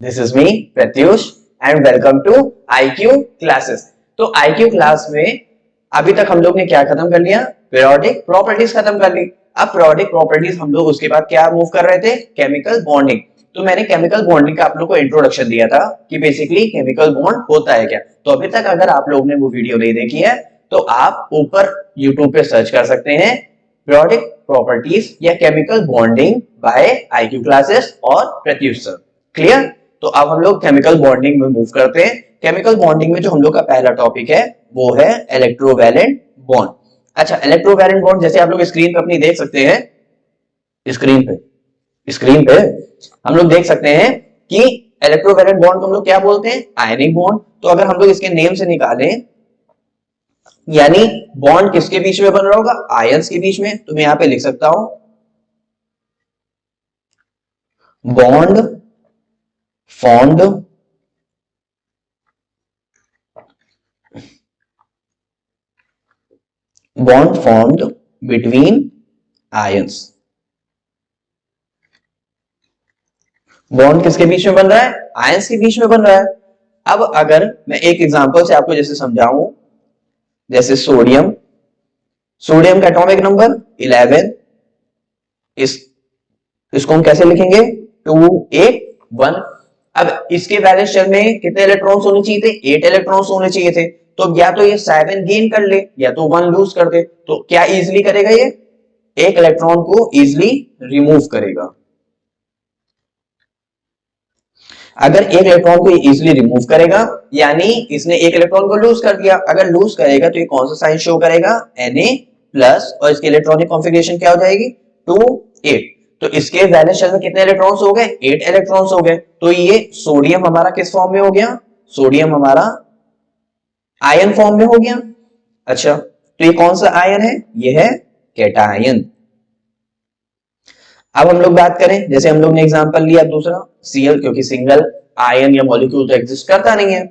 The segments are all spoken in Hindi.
This is me Pratyush and welcome to IQ classes. तो आईक्यू क्लास में अभी तक हम लोग ने क्या खत्म कर लिया? पीरियोडिक प्रॉपर्टीज खत्म कर ली। अब पीरियोडिक प्रॉपर्टीज हम लोग उसके बाद क्या मूव कर रहे थे? Chemical bonding. तो मैंने केमिकल बॉन्डिंग का आप लोग को इंट्रोडक्शन दिया था कि बेसिकली केमिकल बॉन्ड होता है क्या। तो अभी तक अगर आप लोग ने वो वीडियो नहीं देखी है तो आप ऊपर यूट्यूब पे सर्च कर सकते हैं पीरियोडिक प्रॉपर्टीज या chemical bonding by IQ classes और प्रत्युष सर। क्लियर? तो अब हम लोग केमिकल बॉन्डिंग में मूव करते हैं। केमिकल बॉन्डिंग में जो हम लोग का पहला टॉपिक है वो है इलेक्ट्रोवैलेंट बॉन्ड। अच्छा, इलेक्ट्रोवैलेंट बॉन्ड जैसे आप लोग स्क्रीन पे अपनी देख सकते हैं, स्क्रीन पे हम लोग देख सकते हैं कि इलेक्ट्रोवैलेंट बॉन्ड को हम लोग क्या बोलते हैं? Ionic bond. तो अगर हम लोग इसके नेम से निकालें, यानी बॉन्ड किसके बीच में बन रहा होगा? आयंस के बीच में। तो मैं यहां पे लिख सकता हूं bond formed between ions। Bond किसके बीच में बन रहा है? आयंस के बीच में बन रहा है। अब अगर मैं एक एग्जांपल से आपको जैसे समझाऊं, जैसे सोडियम का एटॉमिक नंबर 11। इसको हम कैसे लिखेंगे? 281। अब इसके वैलेंस शेल में कितने इलेक्ट्रॉन्स होने चाहिए थे? 8 इलेक्ट्रॉन्स होने चाहिए थे। तो या तो ये 7 गेन कर ले या तो 1 लूज कर दे। तो क्या इजीली करेगा? ये एक इलेक्ट्रॉन को इजीली रिमूव करेगा। अगर एक इलेक्ट्रॉन को इजीली रिमूव करेगा यानी इसने एक इलेक्ट्रॉन को लूज कर दिया। अगर लूज करेगा तो ये कौन सा साइन शो करेगा? Na+ और इसकी इलेक्ट्रॉनिक कॉन्फ़िगरेशन क्या हो जाएगी? 2 8। तो इसके वैलेंस शेल में कितने इलेक्ट्रॉन्स हो गए? 8 इलेक्ट्रॉन्स हो गए। तो ये सोडियम हमारा किस फॉर्म में हो गया? सोडियम हमारा आयन फॉर्म में हो गया। अच्छा, तो ये कौन सा आयन है? ये है कैटायन। अब हम लोग बात करें, जैसे हम लोग ने एग्जांपल लिया दूसरा Cl, क्योंकि सिंगल आयन या मॉलिक्यूल तो एग्जिस्ट करता नहीं है,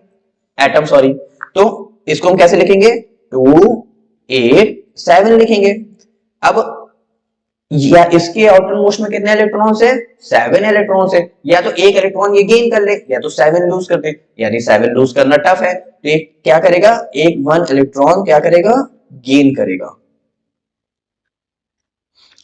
एटम सॉरी। तो इसको हम कैसे लिखेंगे? 2 8 7 लिखेंगे। अब या इसके आउटर मोस्ट में कितने इलेक्ट्रॉन्स है? 7 इलेक्ट्रॉन्स है। या तो एक इलेक्ट्रॉन ये गेन कर ले या तो 7 लूज कर दे, यानी 7 लूज करना टफ है। तो ये क्या करेगा? एक 1 इलेक्ट्रॉन क्या करेगा? गेन करेगा।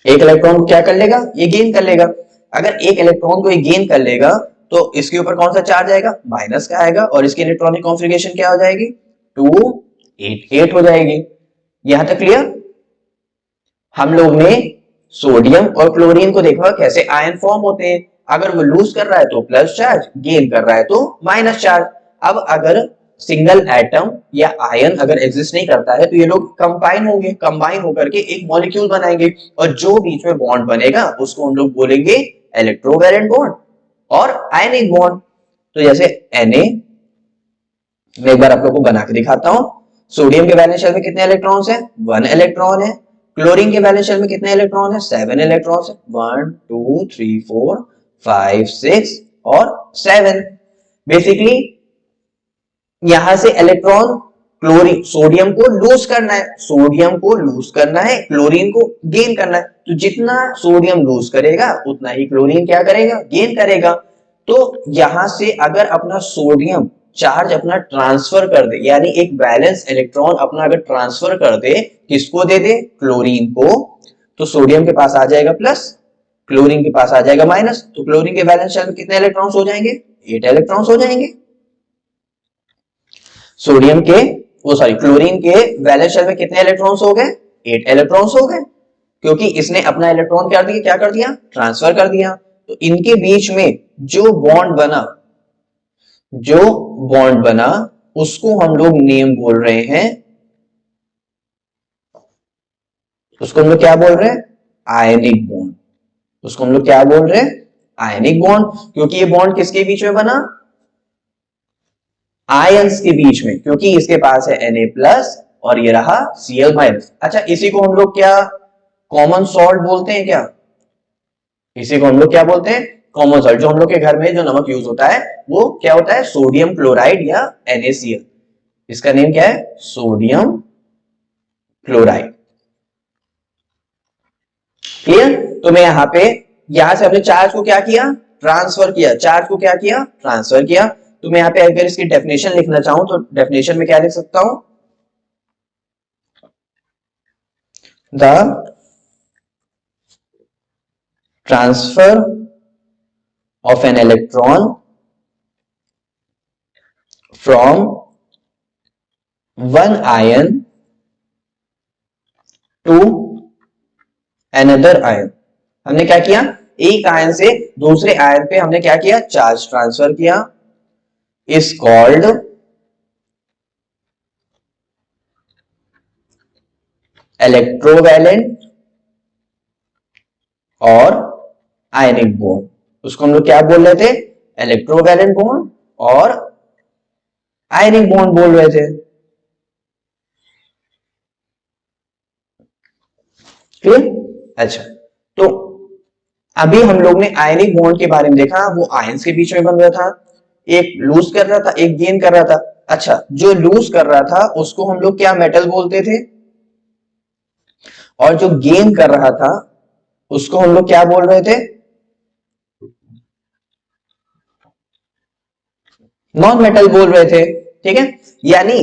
एक इलेक्ट्रॉन को क्या कर लेगा? ये गेन कर लेगा। अगर एक इलेक्ट्रॉन को ये गेन कर लेगा तो इसके ऊपर कौन सा चार्ज आएगा? माइनस का आएगा। और इसकी इलेक्ट्रॉनिक कॉन्फ़िगरेशन क्या हो जाएगी? 2 8 8 हो जाएगी। यहां तक क्लियर? हम लोग ने सोडियम और क्लोरीन को देखा कैसे आयन फॉर्म होते हैं। अगर वो लूज कर रहा है तो प्लस चार्ज, गेन कर रहा है तो माइनस चार्ज। अब अगर सिंगल एटम या आयन अगर एग्जिस्ट नहीं करता है तो ये लोग कंबाइन होंगे, कंबाइन होकर के एक मॉलिक्यूल बनाएंगे और जो बीच में बॉन्ड बनेगा उसको हम लोग बोलेंगे इलेक्ट्रोवैलेंट बॉन्ड और आयनिक बॉन्ड। तो जैसे Na, मैं एक बार आप लोग को बना के दिखाता हूं। सोडियम के वैलेंस शेल में कितने इलेक्ट्रॉन्स है? 1 इलेक्ट्रॉन है। क्लोरीन के वैलेंस शेल में कितने इलेक्ट्रॉन है? 7 इलेक्ट्रॉन्स है। 1 2 3 4 5 6 और 7। बेसिकली यहां से इलेक्ट्रॉन क्लोरीन सोडियम को लूज करना है, सोडियम को लूज करना है, क्लोरीन को गेन करना है। तो जितना सोडियम लूज करेगा उतना ही क्लोरीन क्या करेगा? गेन करेगा। तो यहां से अगर अपना सोडियम चार्ज अपना ट्रांसफर कर दे, यानी एक बैलेंस इलेक्ट्रॉन अपना अगर ट्रांसफर कर दे, किसको दे दे? क्लोरीन को, तो सोडियम के पास आ जाएगा प्लस, क्लोरीन के पास आ जाएगा माइनस। तो क्लोरीन के बैलेंस शेल में कितने इलेक्ट्रॉन्स हो जाएंगे? 8 इलेक्ट्रॉन्स हो जाएंगे। सोडियम के क्लोरीन के वैलेंस शेल में कितने इलेक्ट्रॉन्स हो गए? 8 इलेक्ट्रॉन्स हो गए, क्योंकि इसने अपना इलेक्ट्रॉन क्या कर दिया? ट्रांसफर कर दिया। तो इनके बीच में जो बॉन्ड बना उसको हम लोग नेम बोल रहे हैं, उसको हम लोग क्या बोल रहे हैं? Ionic bond. उसको हम लोग क्या बोल रहे हैं? Ionic bond. क्योंकि ये बॉन्ड किसके बीच में बना? आयंस के बीच में, क्योंकि इसके पास है Na+ और ये रहा Cl-। अच्छा, इसी को हम लोग क्या कॉमन सॉल्ट बोलते हैं क्या? इसी को हम लोग क्या बोलते हैं? Common salt. जो हम लोग के घर में जो नमक यूज होता है वो क्या होता है? सोडियम क्लोराइड या NaCl। इसका नेम क्या है? Sodium chloride. क्लियर? तो मैं यहां से हमने चार्ज को क्या किया? ट्रांसफर किया, चार्ज को क्या किया, ट्रांसफर किया। तो मैं यहाँ पे अगर इसकी डेफिनेशन लिखना चाहूं तो डेफिनेशन में क्या लिख सकता हूं, the transfer of an electron from one ion to another ion. हमने क्या किया, एक आयन से दूसरे आयन पे हमने क्या किया, चार्ज ट्रांसफर किया, इज कॉल्ड इलेक्ट्रोवैलेंट और आयनिक बॉन्ड। उसको हम लोग क्या बोल रहे थे, इलेक्ट्रोवैलेंट बॉन्ड और आयनिक बॉन्ड बोल रहे थे। क्लियर? अच्छा, तो अभी हम लोग ने आयनिक बॉन्ड के बारे में देखा, वो आयंस के बीच में बन रहा था, एक लूज कर रहा था, एक गेन कर रहा था। अच्छा, जो लूज कर रहा था उसको हम लोग क्या मेटल बोलते थे, और जो गेन कर रहा था उसको हम लोग क्या बोल रहे थे, नॉन मेटल बोल रहे थे। ठीक है, यानी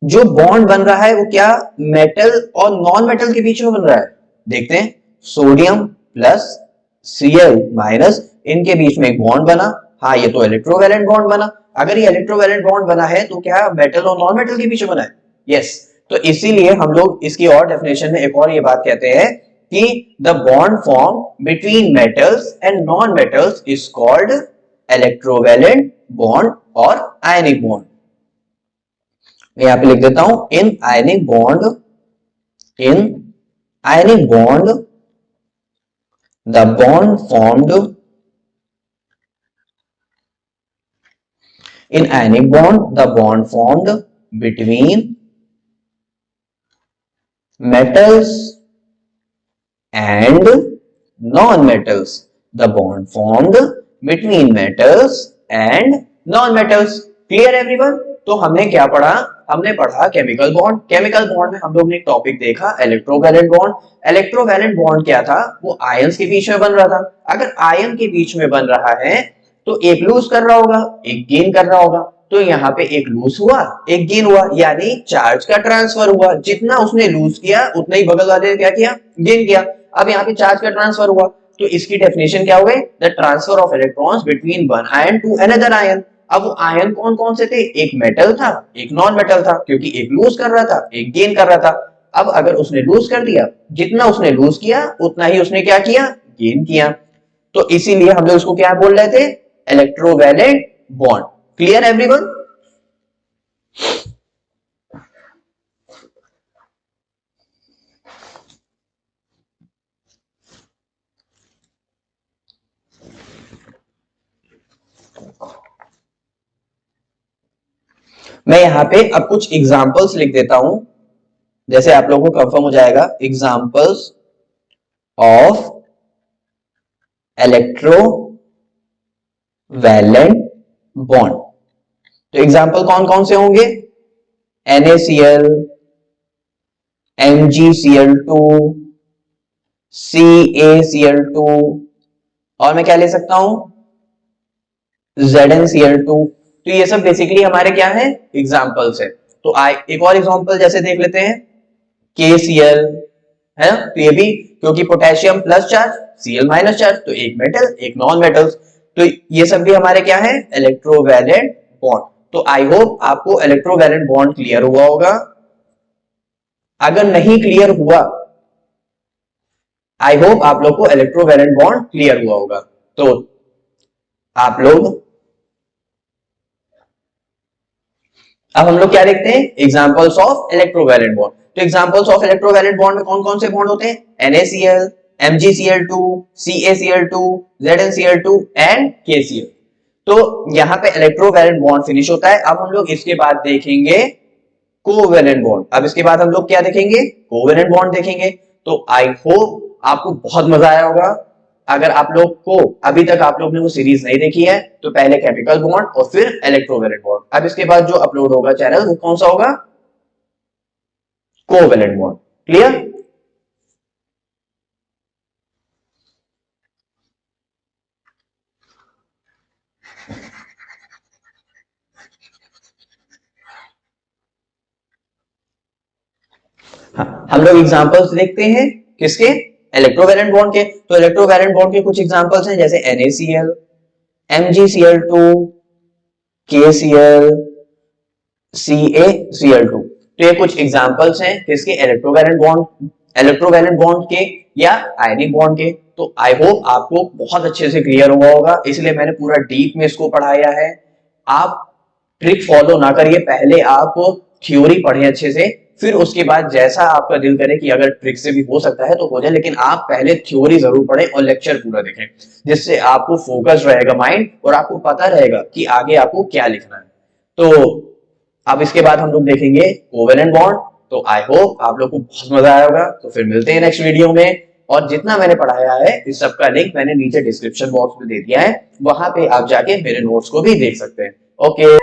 जो बॉन्ड बन रहा है वो क्या मेटल और नॉन मेटल के बीच में बन रहा है। देखते हैं, सोडियम प्लस Cl माइनस, इनके बीच में एक बॉन्ड बना। हाँ, ये तो इलेक्ट्रोवैलेंट बॉन्ड बना। अगर ये इलेक्ट्रोवैलेंट बॉन्ड बना है तो क्या मेटल और नॉन मेटल के बीच में बना है? यस। तो इसीलिए हम लोग इसकी और डेफिनेशन में एक और ये बात कहते हैं कि the bond form between metals and non metals is called electrovalent bond और आयनिक बॉन्ड। मैं यहां पे लिख देता हूं, in ionic bond, in ionic bond the bond formed, in ionic bond the bond formed between metals and non-metals, the bond formed between metals and non-metals। Clear everyone? तो हमने क्या पढ़ा, हमने पढ़ा केमिकल बॉन्ड। केमिकल बॉन्ड में हम लोग ने एक टॉपिक देखा इलेक्ट्रोवैलेंट बॉन्ड। इलेक्ट्रोवैलेंट बॉन्ड क्या था, वो आयंस के बीच में बन रहा था। अगर आयन के बीच में बन रहा है तो एक लूज कर रहा होगा, एक गेन कर रहा होगा। तो यहाँ पे एक लूज हुआ, एक गेन हुआ, यानी चार्ज का ट्रांसफर हुआ। जितना उसने लूज किया उतना ही बगल वाले ने क्या किया, गेन किया। अब यहाँ पे चार्ज का ट्रांसफर हुआ, तो इसकी डेफिनेशन क्या हो गई, the transfer of electrons between one ion to another ion. अब वो आयन कौन कौन से थे, एक मेटल था, एक नॉन मेटल था, क्योंकि एक लूज कर रहा था, एक गेन कर रहा था। अब अगर उसने लूज कर दिया, जितना उसने लूज किया उतना ही उसने क्या किया, गेन किया। तो इसीलिए हम लोग इसको क्या बोल रहे थे, इलेक्ट्रोवैलेंट बॉन्ड। Clear everyone? मैं यहां पे अब कुछ एग्जांपल्स लिख देता हूं, जैसे आप लोगों को कंफर्म हो जाएगा। Examples of electrovalent bond. तो एग्जांपल कौन कौन से होंगे, NaCl, MgCl2, CaCl2, और मैं क्या ले सकता हूं, ZnCl2। तो ये सब बेसिकली हमारे क्या है, एग्जांपल्स है। तो एक और एग्जांपल जैसे देख लेते हैं, KCl है ना, तो ये भी क्योंकि potassium plus charge, Cl minus charge, तो एक मेटल एक नॉन मेटल। तो ये सब भी हमारे क्या है, इलेक्ट्रोवैलेंट बॉन्ड। तो आई होप आपको इलेक्ट्रोवैलेंट बॉन्ड क्लियर हुआ होगा। अगर नहीं क्लियर हुआ, आई होप आप लोग को इलेक्ट्रोवैलेंट बॉन्ड क्लियर हुआ होगा। तो आप लोग, अब हम लोग क्या देखते हैं, एग्जांपल्स ऑफ इलेक्ट्रोवैलेंट बॉन्ड। तो एग्जांपल्स ऑफ इलेक्ट्रोवैलेंट बॉन्ड में कौन कौन से बॉन्ड होते हैं, NaCl, MgCl2, CaCl2, ZnCl2 and KCl। तो यहां पे इलेक्ट्रोवैलेंट बॉन्ड फिनिश होता है। अब हम लोग इसके बाद देखेंगे कोवैलेंट बॉन्ड। अब इसके बाद हम लोग क्या देखेंगे, कोवैलेंट बॉन्ड देखेंगे। तो आई होप आपको बहुत मजा आया होगा। अगर आप लोग को अभी तक आप लोग ने वो सीरीज नहीं देखी है तो पहले केमिकल बॉन्ड और फिर इलेक्ट्रोवैलेंट बॉन्ड। अब इसके बाद जो अपलोड होगा चैनल वो कौन सा होगा, कोवैलेंट बॉन्ड। क्लियर? हम लोग एग्जांपल्स देखते हैं किसके, इलेक्ट्रोवैलेंट बॉन्ड के। तो इलेक्ट्रोवैलेंट बॉन्ड के कुछ एग्जांपल्स हैं जैसे NaCl, MgCl2, KCl, CaCl2। तो ये कुछ एग्जांपल्स हैं किसके, इलेक्ट्रोवैलेंट बॉन्ड के या आयनिक बॉन्ड के। तो आई होप आपको बहुत अच्छे से क्लियर हुआ होगा, इसलिए मैंने पूरा डीप में इसको पढ़ाया है। आप ट्रिक फॉलो ना करिए, पहले आप थ्योरी पढ़ें अच्छे से, फिर उसके बाद जैसा आपका दिल करे कि अगर ट्रिक से भी हो सकता है तो हो जाए, लेकिन आप पहले थ्योरी जरूर पढ़ें और लेक्चर पूरा देखें, जिससे आपको फोकस रहेगा माइंड और आपको पता रहेगा कि आगे आपको क्या लिखना है। तो अब इसके बाद हम लोग देखेंगे कोवेलेंट बॉन्ड। तो आई होप आप लोग को बहुत मजा आया होगा। तो फिर मिलते हैं नेक्स्ट वीडियो में, और जितना मैंने पढ़ाया है इस सब का लिंक मैंने नीचे डिस्क्रिप्शन बॉक्स में दे दिया है, वहां पे आप जाके मेरे नोट्स को भी देख सकते हैं। ओके।